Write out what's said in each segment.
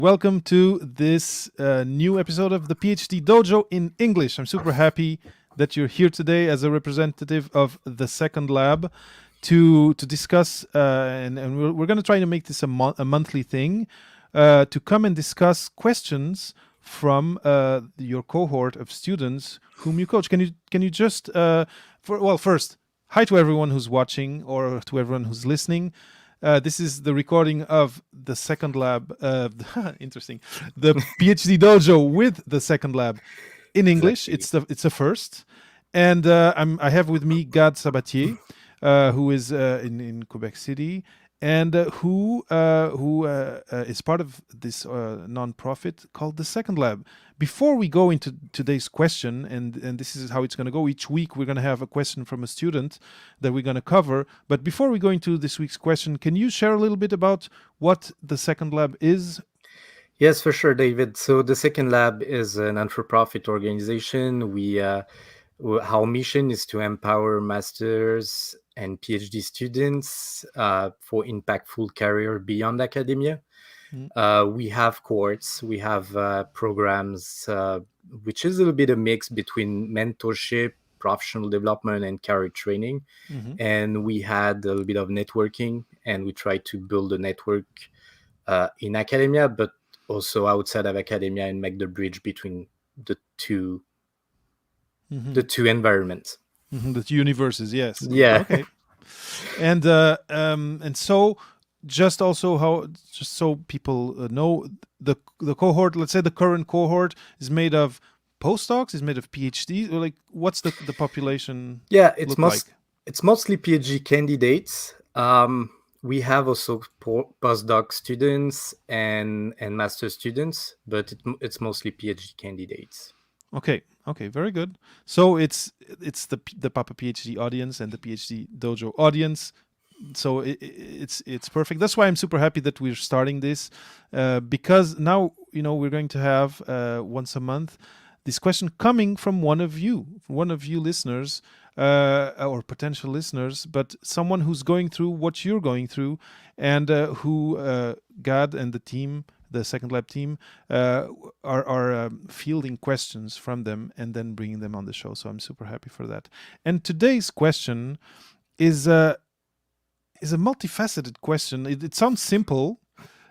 Welcome to this new episode of the PhD Dojo in English. I'm super happy that you're here today as a representative of the Second Lab to discuss, and we're going to try to make this a monthly thing, to come and discuss questions from your cohort of students whom you coach. Can you just first, hi to everyone who's watching or to everyone who's listening. This is the recording of the Second Lab. Interesting. The PhD Dojo with the Second Lab in English. Exactly. It's a first, and I have with me Gad Sabbatier, who is in Quebec City, and who is part of this nonprofit called the Second Lab. Before we go into today's question, and this is how it's going to go, each week we're going to have a question from a student that we're going to cover. But before we go into this week's question, can you share a little bit about what the Second Lab is? Yes, for sure, David. So the Second Lab is a non-for-profit organization. Our mission is to empower masters and PhD students for impactful career beyond academia. We have courts, we have programs, which is a little bit a mix between mentorship, professional development, and career training. And we had a little bit of networking, and we tried to build a network in academia, but also outside of academia, and make the bridge between the two environments. The two universes, yes. Yeah. Okay. And so just so people know, the cohort, let's say the current cohort is made of postdocs, is made of PhDs, or like what's the population? Yeah, it's like? It's mostly PhD candidates. We have also postdoc students and master students, but it's mostly PhD candidates. Okay, very good. So it's the Papa PhD audience and the PhD Dojo audience. So it's perfect. That's why I'm super happy that we're starting this, because now we're going to have once a month this question coming from one of you listeners, or potential listeners, but someone who's going through what you're going through, and who Gad and the team, the Second Lab team, are fielding questions from them and then bringing them on the show. So I'm super happy for that. And today's question is a multifaceted question. It sounds simple,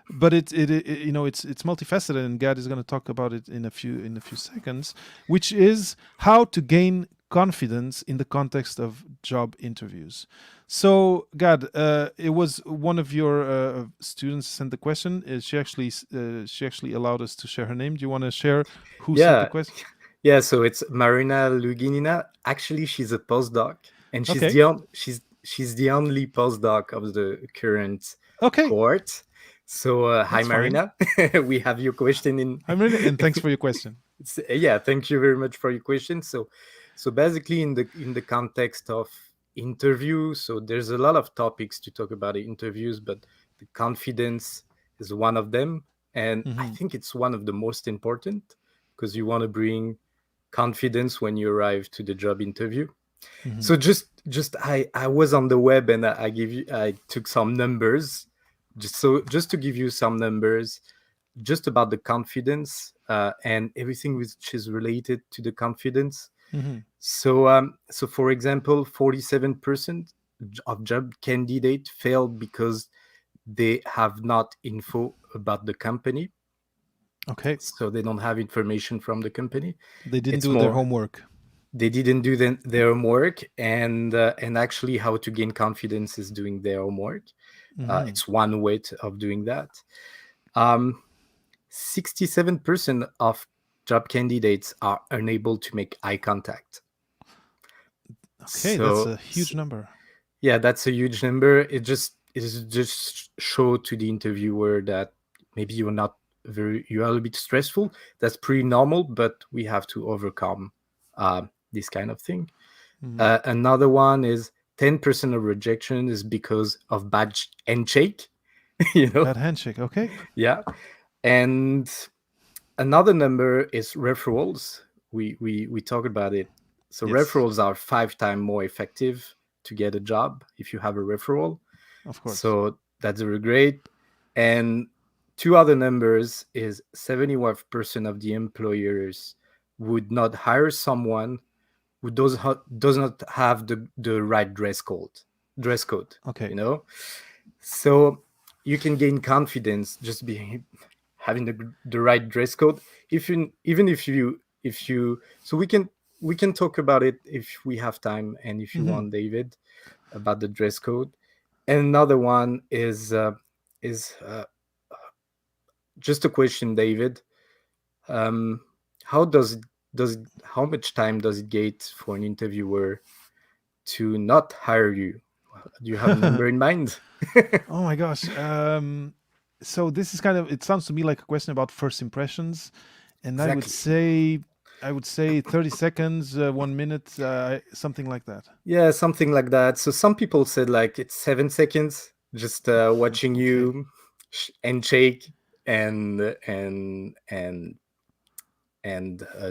but it's multifaceted, and Gad is going to talk about it in a few seconds, which is how to gain confidence in the context of job interviews. So Gad, it was one of your students sent the question. She actually allowed us to share her name. Do you want to share who sent the question? Yeah, so it's Marina Luginina. Actually, she's a postdoc, and she's she's the only postdoc of the current cohort. So hi, Marina. We have your question in. Hi, Marina, and thanks for your question. Yeah, thank you very much for your question. So basically, in the context of interview, so there's a lot of topics to talk about in interviews, but the confidence is one of them, and I think it's one of the most important, because you want to bring confidence when you arrive to the job interview. So just I was on the web, and I took some numbers, just to give you some numbers just about the confidence and everything which is related to the confidence. So for example, 47% of job candidates failed because they have not info about the company. Okay. So they don't have information from the company. They didn't do their homework. They didn't do their homework, and actually how to gain confidence is doing their homework. It's one way of doing that. 67% of job candidates are unable to make eye contact. Okay, that's a huge number. Yeah, that's a huge number. It just show to the interviewer that maybe you are a little bit stressful. That's pretty normal, but we have to overcome this kind of thing. Another one is 10% of rejection is because of bad handshake. Bad handshake. Okay. Yeah. And another number is referrals. We talked about it. So yes. Referrals are 5 times more effective to get a job if you have a referral. Of course. So that's very great. And Two other numbers is 71% of the employers would not hire someone who does not have the right dress code, Okay. you know. So you can gain confidence just being having the right dress code. If you even if you so we can talk about it if we have time and if you Hmm. want, David, about the dress code. And another one is just a question, David. um how how much time does it get for an interviewer to not hire you? Do you have a number in mind? Oh my gosh. So this is kind of, it sounds to me like a question about first impressions, and Exactly. I would say 30 seconds, 1 minute, something like that. Yeah, something like that. So some people said like it's 7 seconds, just watching Okay. you and shake and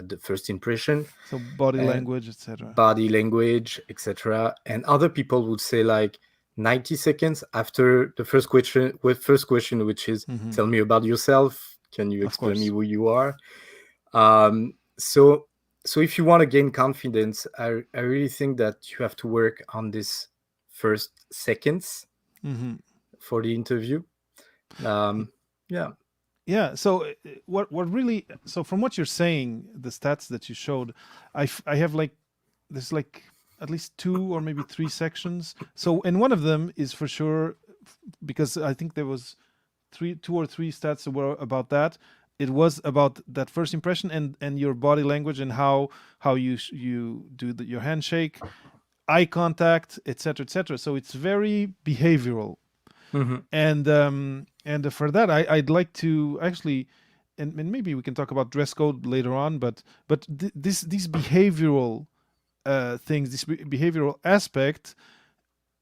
the first impression, So body and language, etc. body language, etc. And other people would say like 90 seconds after the first question, which is, Hmm. tell me about yourself. Can you Of explain me course. who you are? So if you want to gain confidence, I really think that you have to work on this first seconds Hmm. for the interview. Yeah. Yeah. So what really, so from what you're saying, the stats that you showed, I have like, there's like at least two or maybe three sections. So, and one of them is for sure, because I think there was two or three stats that were about that. It was about that first impression and your body language and how you do your handshake, eye contact, etc., etc. So it's very behavioral. Hmm. And for that, I'd like to actually, and maybe we can talk about dress code later on, but these behavioral things, this behavioral aspect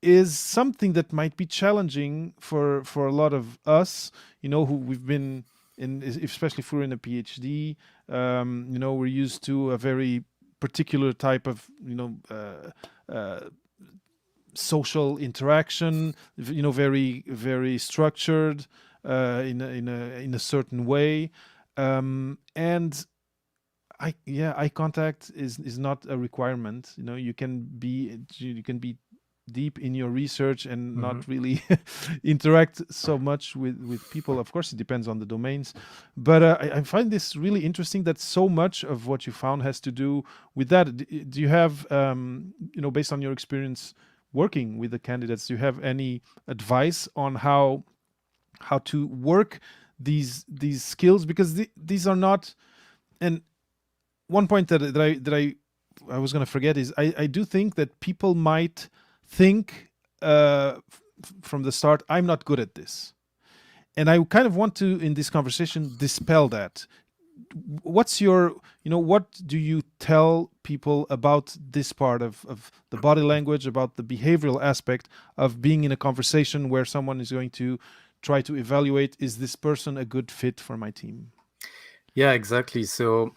is something that might be challenging for a lot of us, who we've been in, especially if we're in a PhD. We're used to a very particular type of social interaction, very very structured, in a certain way, and eye contact is not a requirement. You can be deep in your research and Hmm. not really interact so much with people. Of course, it depends on the domains, but I find this really interesting that so much of what you found has to do with that. Do you have, based on your experience working with the candidates, do you have any advice on how to work these skills? Because these are not. And one point that I was going to forget is I do think that people might think, from the start, I'm not good at this, and I kind of want to, in this conversation, dispel that. What do you tell people about this part of the body language, about the behavioral aspect of being in a conversation where someone is going to try to evaluate, is this person a good fit for my team? Yeah, exactly. So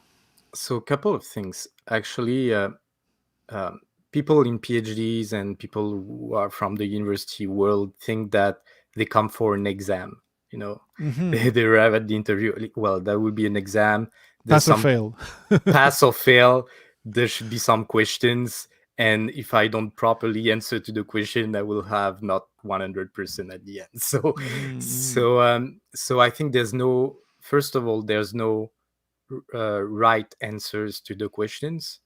a couple of things actually. Um, People in PhDs and people who are from the university world think that they come for an exam. You know, Hmm. they arrive at the interview. Like, well, that will be an exam. There's Pass or some fail. pass or fail. There should be some questions, and if I don't properly answer to the question, I will have not 100% at the end. So, Hmm. so I think there's no. First of all, there's no right answers to the questions.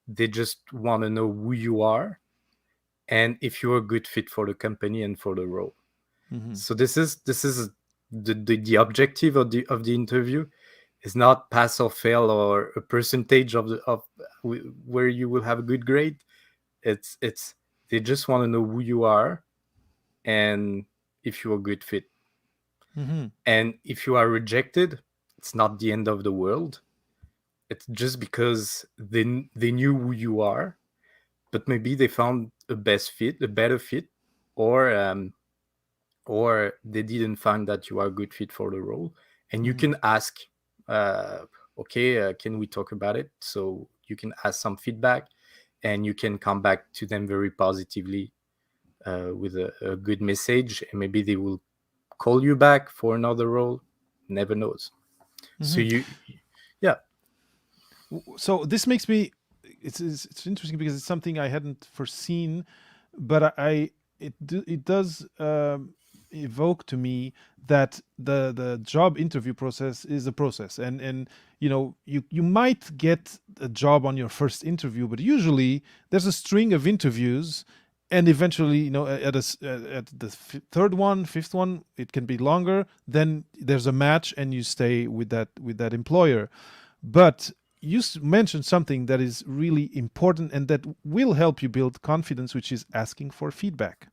They just want to know who you are and if you're a good fit for the company and for the role. Hmm. So this is the objective of the interview is not pass or fail or a percentage of where you will have a good grade. It's they just want to know who you are and if you're a good fit. Hmm. And if you are rejected, it's not the end of the world. It's just because they knew who you are, but maybe they found a better fit, or they didn't find that you are a good fit for the role. And you Hmm. can ask, uh, okay, can we talk about it? So you can ask some feedback, and you can come back to them very positively, with a good message, and maybe they will call you back for another role. never knows. So Mhm. yeah. So this makes me, it's interesting because it's something I hadn't foreseen, but it does evoke to me that the job interview process is a process, and you might get a job on your first interview, but usually there's a string of interviews, and eventually, at the third one, fifth one, it can be longer, then there's a match and you stay with that employer. But you mentioned something that is really important and that will help you build confidence, which is asking for feedback.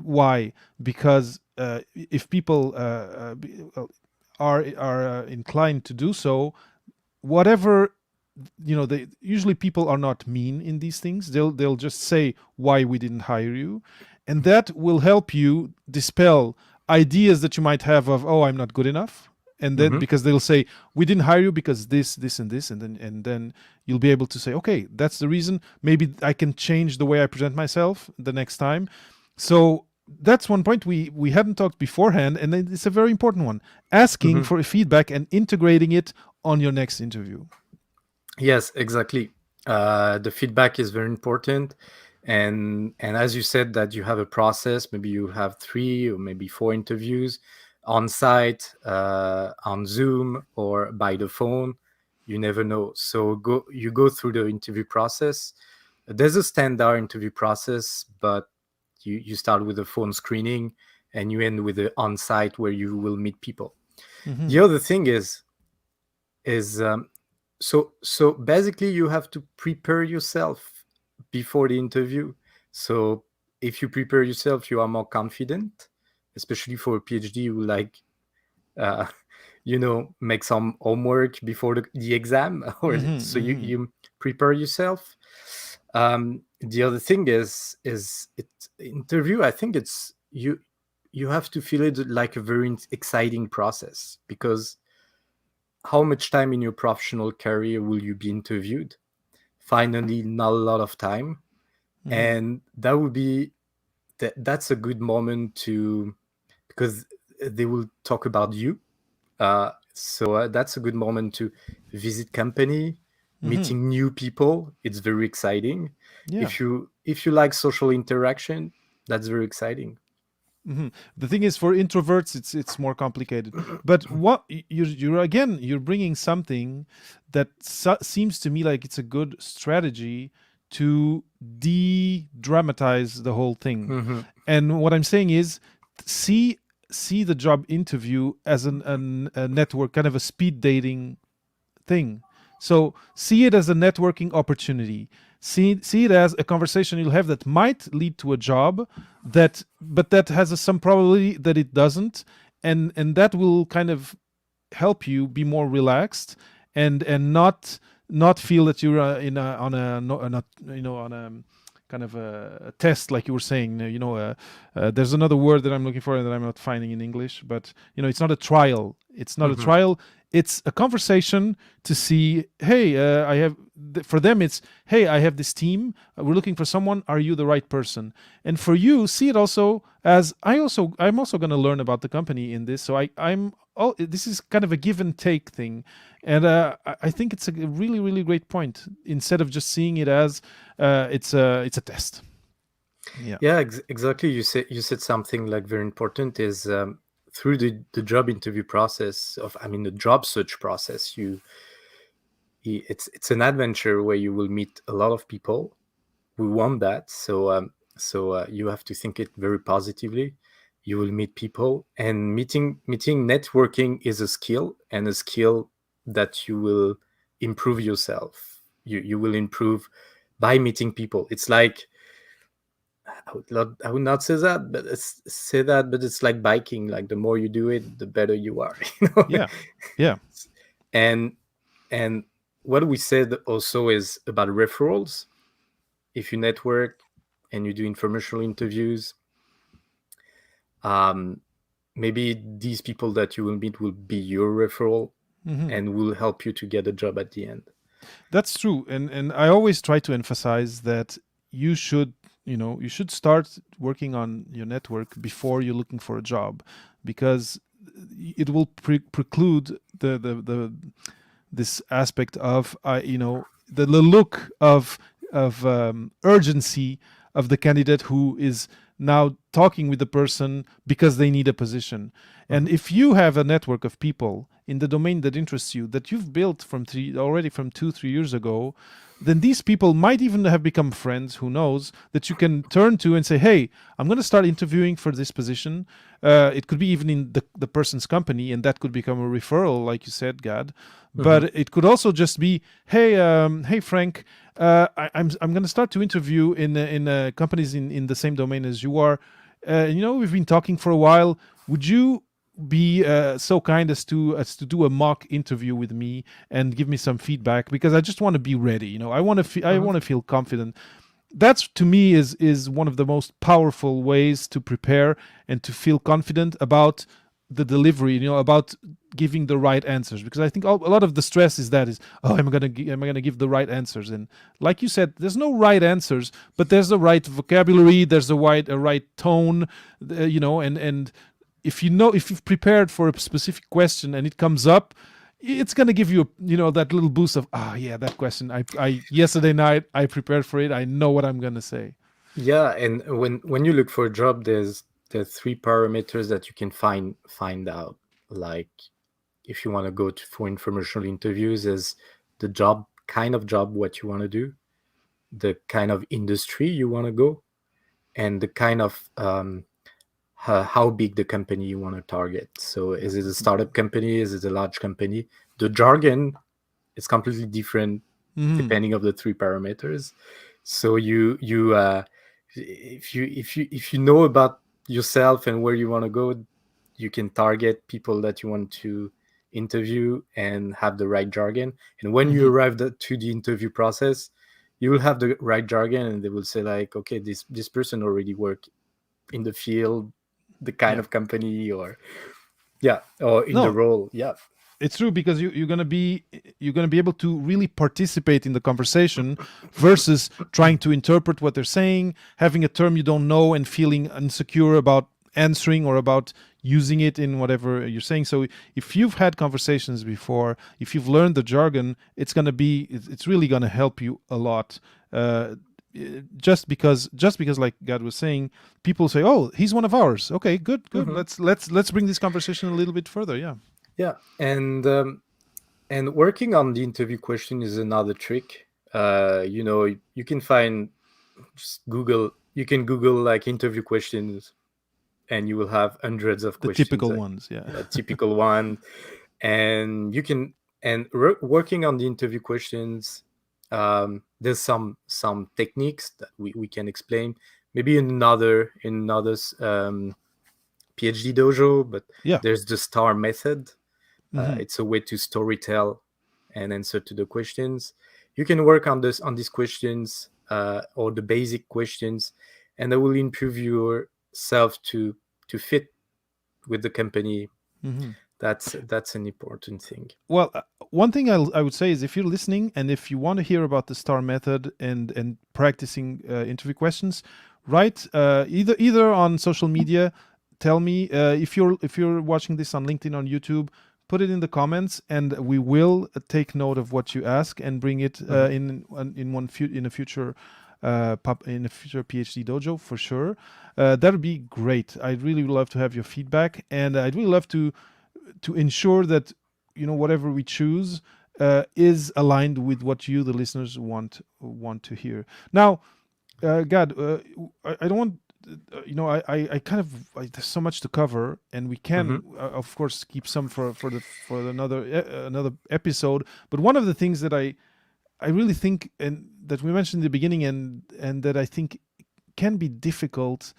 Why? Because if people are inclined to do so, whatever, they usually, people are not mean in these things. They'll just say why we didn't hire you, and that will help you dispel ideas that you might have of, oh, I'm not good enough. And then, Hmm. because they'll say we didn't hire you because this and this, and then you'll be able to say, okay, that's the reason. Maybe I can change the way I present myself the next time. So that's one point we hadn't talked beforehand, and it's a very important one: asking Hmm. for feedback and integrating it on your next interview. Yes, exactly. The feedback is very important, and as you said that you have a process, maybe you have 3 or maybe 4 interviews on site, on Zoom, or by the phone. You never know. So you go through the interview process. There's a standard interview process, but you start with a phone screening and you end with the on site where you will meet people. Hmm. The other thing is so basically you have to prepare yourself before the interview. So if you prepare yourself, you are more confident, especially for a PhD. You like uh, make some homework before the exam, or Hmm. so you Hmm. you prepare yourself. The other thing is it interview. I think it's you have to feel it like a very exciting process, because how much time in your professional career will you be interviewed? Finally, not a lot of time. Hmm. And that would be that's a good moment to, because they will talk about you. So that's a good moment to visit company, Hmm. meeting new people. It's very exciting. Yeah. If you like social interaction, that's very exciting. Hmm. The thing is, for introverts, it's more complicated. But what you're bringing something that seems to me like it's a good strategy to de-dramatize the whole thing. Hmm. And what I'm saying is, see see the job interview as a network, kind of a speed dating thing. So see it as a networking opportunity. See it as a conversation you'll have that might lead to a job, but that has some probability that it doesn't, and that will kind of help you be more relaxed, and not feel that you're in a on a no, not on a kind of a test, like you were saying. There's another word that I'm looking for that I'm not finding in English, but it's not a trial. It's not a Hmm. trial. It's a conversation to see, hey, I have, for them it's, hey, I have this team, we're looking for someone, are you the right person? And for you, see it also as, I'm also going to learn about the company in this, so I'm all, this is kind of a give and take thing. And I think it's a really, really great point, instead of just seeing it as it's a test. Yeah. Yeah, exactly. You said something like very important is, through the job interview process of, I mean, the job search process. It's an adventure where you will meet a lot of people. We want that, so you have to think it very positively. You will meet people, and meeting networking is a skill, and a skill that you will improve yourself. You will improve by meeting people. It's like, I would not say that, but it's like biking. Like, the more you do it, the better you are. Yeah. Yeah. And and what we said also is about referrals. If you network and you do informational interviews, um, maybe these people that you will meet will be your referral Hmm. and will help you to get a job at the end. That's true, and I always try to emphasize that you should you should start working on your network before you're looking for a job, because it will preclude the this aspect of the look of urgency of the candidate who is now talking with the person because they need a position. And if you have a network of people in the domain that interests you that you've built from 2-3 years ago, then these people might even have become friends, who knows, that you can turn to and say, hey, I'm going to start interviewing for this position. It could be even in the person's company, and that could become a referral, like you said, Gad. But it could also just be, hey Frank, I'm going to start to interview in companies in the same domain as you are. We've been talking for a while. Would you be so kind as to do a mock interview with me and give me some feedback, because I just want to be ready. I want to feel confident. That's, to me, is one of the most powerful ways to prepare and to feel confident about the delivery, about giving the right answers, because I think a lot of the stress is am I gonna give the right answers? And like you said, there's no right answers, but there's the right vocabulary, there's a right tone, and if you've prepared for a specific question and it comes up, it's going to give you that little boost of that question, I yesterday night I prepared for it, I know what I'm going to say. Yeah, and when you look for a job, there's 3 parameters that you can find out. Like, if you want to go for informational interviews, is the kind of job what you want to do, the kind of industry you want to go, and the kind of how big the company you want to target. So is it a startup company? Is it a large company? The jargon is completely different depending on the 3 parameters. So if you know about yourself and where you want to go, you can target people that you want to interview and have the right jargon. And when you arrive to the interview process, you will have the right jargon, and they will say like, okay, this person already worked in the field, the kind of company, or in the role. It's true, because you're gonna be able to really participate in the conversation versus trying to interpret what they're saying, having a term you don't know and feeling insecure about answering or about using it in whatever you're saying. So if you've had conversations before, if you've learned the jargon, it's really gonna help you a lot. Just because like Gad was saying, people say, oh, he's one of ours, okay, good. Let's bring this conversation a little bit further. And working on the interview question is another trick. You can find, you can Google like interview questions, and you will have hundreds of questions, typical ones, a typical one. And you can, working on the interview questions, there's some techniques that we can explain maybe in another PhD Dojo, but there's the STAR method. It's a way to storytell and answer to the questions. You can work on these questions, or the basic questions, and that will improve yourself to fit with the company. That's an important thing. Well, one thing I would say is, if you're listening and if you want to hear about the STAR method and practicing interview questions, write either on social media. Tell me if you're watching this on LinkedIn, on YouTube. Put it in the comments, and we will take note of what you ask and bring it in a future PhD Dojo for sure. That would be great. I'd really love to have your feedback, and I'd really love to ensure that whatever we choose is aligned with what you, the listeners, want to hear. Now, Gad, I don't want. There's so much to cover, and we can, of course, keep some for another episode. But one of the things that I really think, and that we mentioned in the beginning, and that I think can be difficult,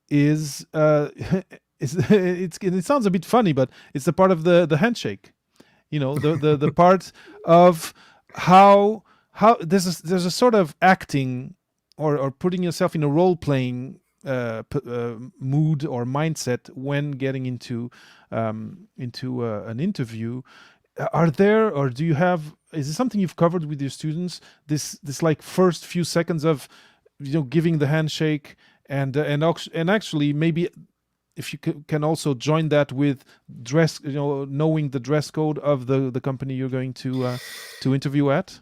is it sounds a bit funny, but it's the part of the handshake. The part of how there's a sort of acting or putting yourself in a role playing mood or mindset when getting into an interview. Are there, or do you have? Is it something you've covered with your students? This like first few seconds of giving the handshake and actually maybe if you can also join that with dress, knowing the dress code of the company you're going to interview at.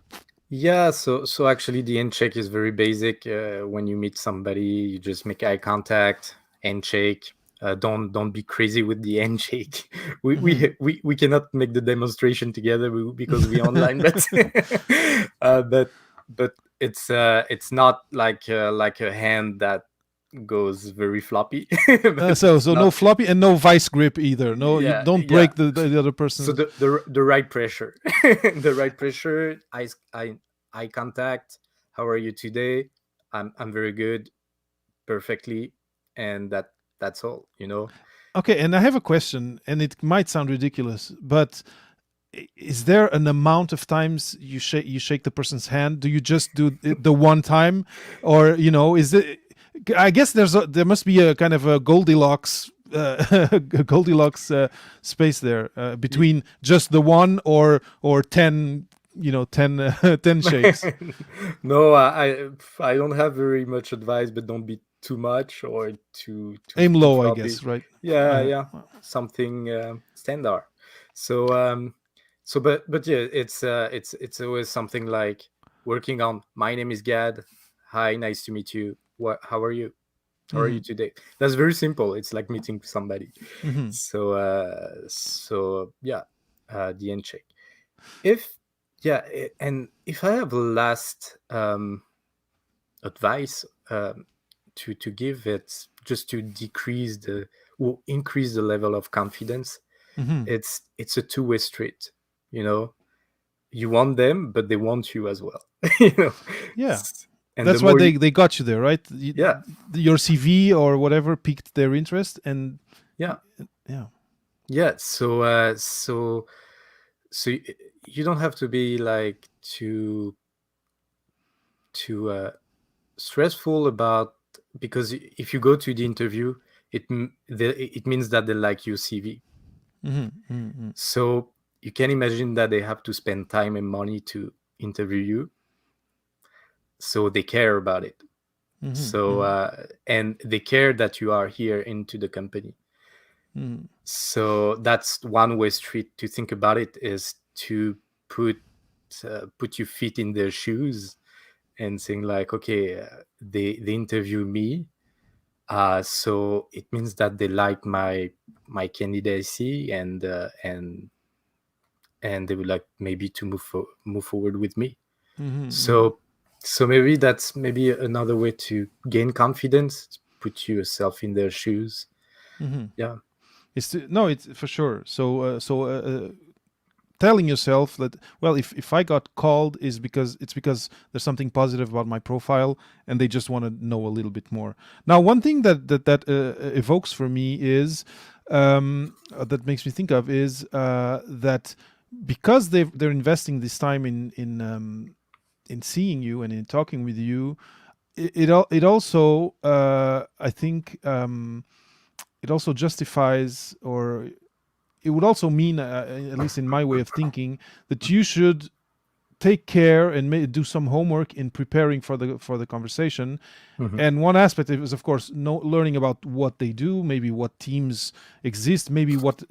Yeah, so actually the handshake is very basic. When you meet somebody, you just make eye contact, handshake. Don't be crazy with the handshake. We, Mm-hmm. we cannot make the demonstration together because we online, but uh, but but it's not like a hand that goes very floppy. But So it's so no not. floppy and no vice grip either. No, you Yeah, don't yeah. break the other So person's. the right pressure, the right pressure, eye contact. How are you today? I'm very good, perfectly, and that's all. Okay, and I have a question, and it might sound ridiculous, but is there an amount of times you shake the person's hand? Do you just do it the one time, or is it? I guess there must be a kind of a Goldilocks. Goldilocks space there Y- between just the one or 10 10 10 shakes. no, I don't have very much advice, but don't be too much or Aim too low, I floppy. guess, right? Yeah, Uh, yeah, something standard. So but yeah, it's always something like working on. My name is Gad. Hi, nice to meet you. How are you? How are you mhm, today? That's very simple. It's like meeting somebody. mhm, So yeah, the handshake. If yeah, and if I have last advice to give, it's just to decrease the or increase the level of confidence. mhm. It's a two-way street. You know, you want them, but they want you as well. you know, Yeah. and the That's why more they got you there, right? yeah, Your CV or whatever piqued their interest, and yeah, yeah. yeah. So you don't have to be like too stressful about, because if you go to the interview, it means that they like your CV. Hmm, hmm, So you can imagine that they have to spend time and money to interview you, so they care about it. hmm, So hmm, and they care that you are here into the company. hmm, So that's one way street to think about it, is to put put your feet in their shoes and saying like, okay, they interview me, so it means that they like my candidacy, and they would like maybe to move forward with me. hmm, So maybe that's maybe another way to gain confidence, put yourself in their shoes. hmm. Yeah. No, it's for sure. Telling yourself that, well, if I got called is because there's something positive about my profile, and they just want to know a little bit more. Now, one thing that evokes for me is that makes me think of is that because they're investing this time in seeing you and in talking with you, it also I think it also justifies, or it would also mean, at least in my way of thinking, that you should take care and do some homework in preparing for the conversation. Mhm. And one aspect is, of course, learning about what they do, maybe what teams exist, maybe what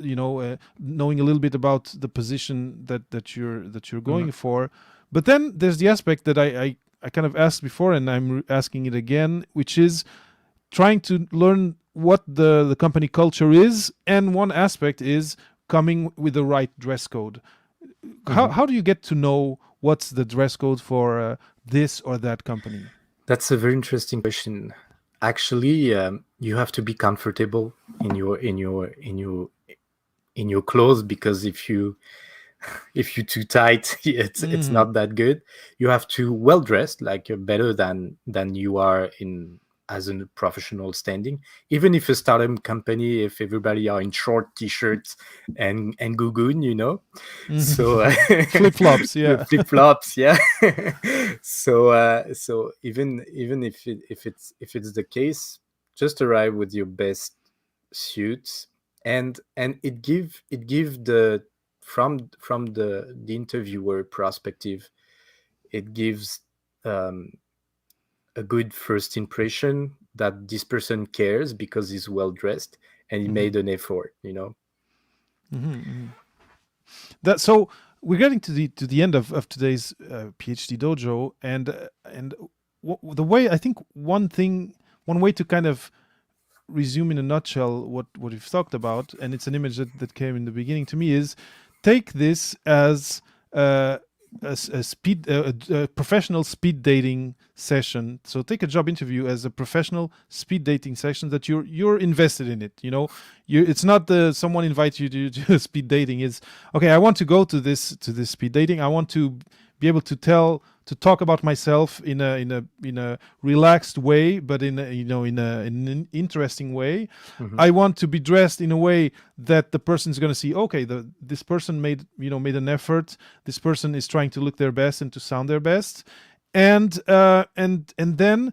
knowing a little bit about the position that you're Mhm. going for. But then there's the aspect that I kind of asked before, and I'm asking it again, which is trying to learn what the company culture is, and one aspect is coming with the right dress code. How, Mhm. how do you get to know what's the dress code for this or that company? That's a very interesting question. Actually, you have to be comfortable in your clothes, because if you too tight, it's Hmm, not that good. You have to well dressed, like you're better than you are in as a professional standing. Even if a startup company, if everybody are in short t-shirts and gugun, so flip flops, yeah. flip flops, yeah. So even if it's the case, just arrive with your best suits, and it give the from the interviewer perspective, it gives um, a good first impression that this person cares because he's well dressed, and he Mm-hmm. made an effort, Mm-hmm. Mm-hmm. That so we're getting to the end of today's PhD dojo, and the way I think one way to kind of resume in a nutshell what we've talked about, and it's an image that came in the beginning to me, is take this as uh, a professional speed dating session. So take a job interview as a professional speed dating session that you're invested in it. It's not someone invites you to speed dating. It's okay. I want to go to this speed dating. I want to be able to talk about myself in a relaxed way, but in an interesting way. Hmm. I want to be dressed in a way that the person's going to see, okay, this person made an effort. This person is trying to look their best and to sound their best, and then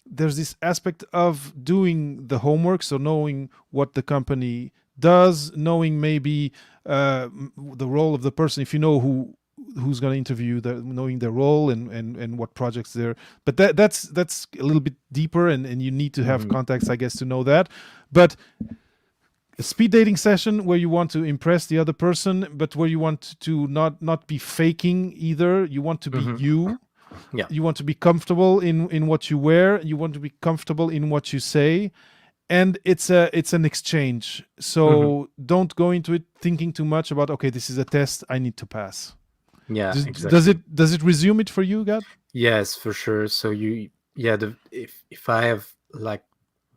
there's this aspect of doing the homework, so knowing what the company does, knowing maybe the role of the person, if you know who's going to interview, knowing their role and what projects they're. But that's a little bit deeper, and you need to have Hmm. contacts, I guess, to know that. But a speed dating session where you want to impress the other person, but where you want to not be faking either. You want to be Hmm. you. Yeah. You want to be comfortable in what you wear. You want to be comfortable in what you say, and it's an exchange. Hmm. So don't go into it thinking too much about, okay, this is a test I need to pass. Yeah, Does exactly. it resume it for you, God? Yes, for sure. So yeah, if I have like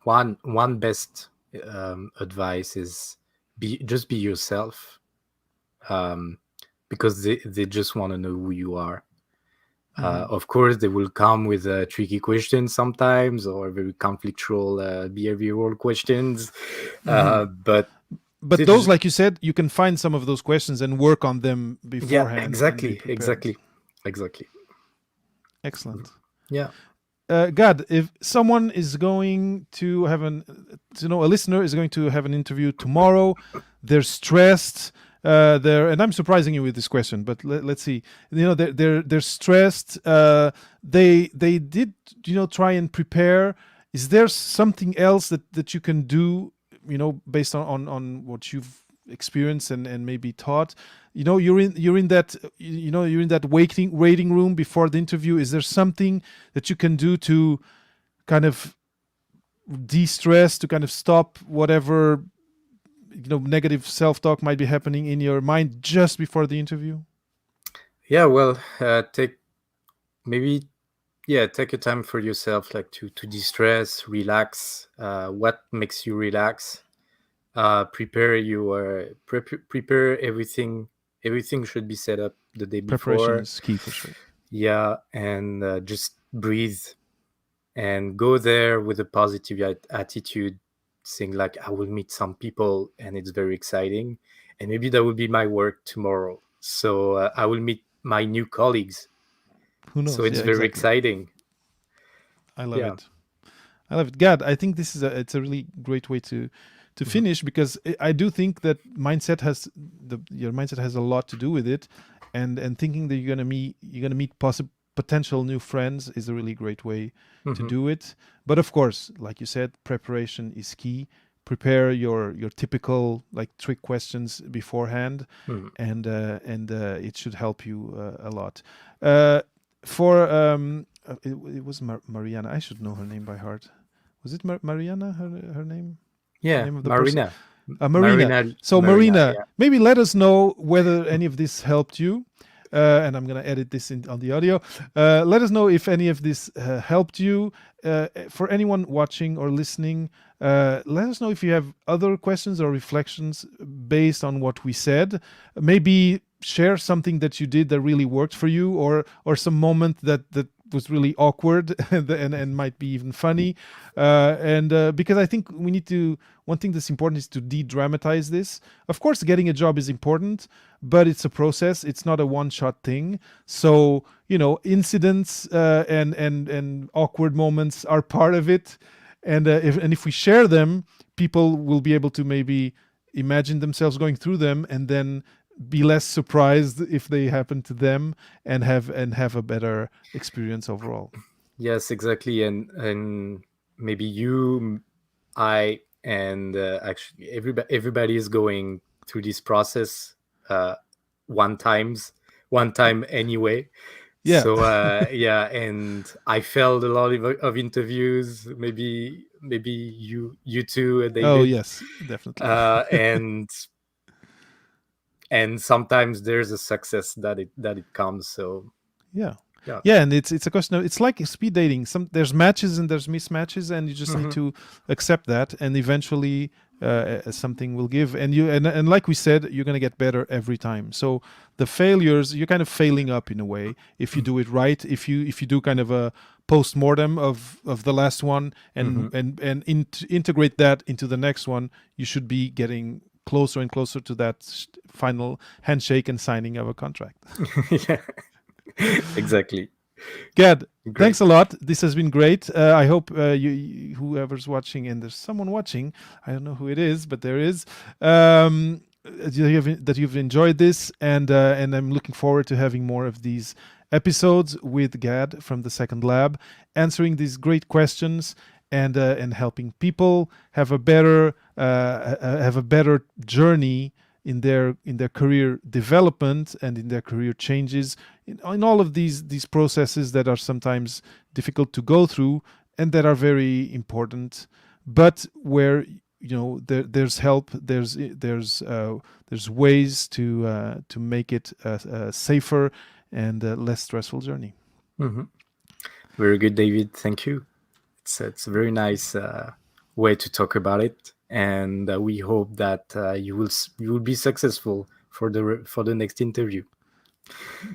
one best advice is be yourself, um, because they just want to know who you are. Mm-hmm. Of course, they will come with tricky questions sometimes, or very conflictual behavioral questions, Mm-hmm. but But they those, just, like you said, you can find some of those questions and work on them yeah, beforehand and be exactly, prepared. exactly, exactly. Excellent. Yeah. Gad, if someone is going to have a listener is going to have an interview tomorrow, they're stressed. And I'm surprising you with this question, but let's see. They're stressed. They did try and prepare. Is there something else that you can do? Based on what you've experienced and maybe taught. You're in that you're in that waiting room before the interview. Is there something that you can do to kind of de-stress, to kind of stop whatever negative self-talk might be happening in your mind just before the interview? Yeah, well, take maybe yeah, take a time for yourself, like to de-stress, relax. What makes you relax? Prepare everything. Everything should be set up the day Preparation before. is key for sure. Yeah, and just breathe and go there with a positive attitude, saying like, I will meet some people and it's very exciting, and maybe that will be my work tomorrow. So I will meet my new colleagues. Who So knows? it's Yeah, very exactly. exciting. I love Yeah. it. I love it. Gad, I think it's a really great way to Mhm. finish, because I do think that your mindset has a lot to do with it, and thinking that you're gonna meet potential new friends is a really great way to Mhm. do it. But of course, like you said, preparation is key. Prepare your typical like trick questions beforehand, Mhm. and it should help you a lot. Uh, for it was Mariana. I should know her name by heart. Was it Mariana? Her name? The Yeah, name of the person? Marina. Marina. Marina. So Marina. Marina, Yeah. maybe let us know whether any of this helped you. And I'm gonna edit this on the audio. Let us know if any of this helped you. For anyone watching or listening, let us know if you have other questions or reflections based on what we said. Maybe share something that you did that really worked for you, or some moment that was really awkward and might be even funny. And Because I think we need to. One thing that's important is to de-dramatize this. Of course, getting a job is important, but it's a process. It's not a one-shot thing. So incidents and awkward moments are part of it, and if we share them, people will be able to maybe imagine themselves going through them, and then be less surprised if they happen to them, and have a better experience overall. Yes, exactly. And maybe you, I, and actually everybody is going through this process uh, one time anyway. Yeah. So yeah, and I failed a lot of interviews. Maybe you too, Oh David. yes, definitely. And sometimes there's a success that it comes. So Yeah. yeah. Yeah, and it's a question of, it's like speed dating. There's matches and there's mismatches, and you just need Mhm. to accept that, and eventually something will give. And and like we said, you're gonna get better every time. So the failures, you're kind of failing up in a way if you do it right. If you do kind of a post mortem of the last one, and Mhm. integrate that into the next one, you should be getting closer and closer to that final handshake and signing of a contract. Yeah. Exactly. Gad, thanks a Great. lot. This has been great. I hope whoever's watching, and there's someone watching, I don't know who it is, but there is, that you've enjoyed this, and I'm looking forward to having more of these episodes with Gad from the Second Lab, answering these great questions, and helping people have a better journey in their career development and in their career changes, in all of these processes that are sometimes difficult to go through and that are very important, but where there's help, there's ways to make it a safer and less stressful journey. Mhm. Very good, David. Thank you. It's a very nice way to talk about it, and we hope that you will be successful for the next interview.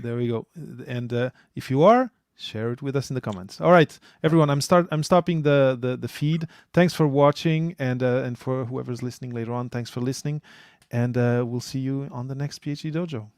There we go. And if you are, share it with us in the comments. All right, Yeah. everyone. I'm stopping the feed. Thanks for watching, and for whoever's listening later on, thanks for listening, and we'll see you on the next PhD Dojo.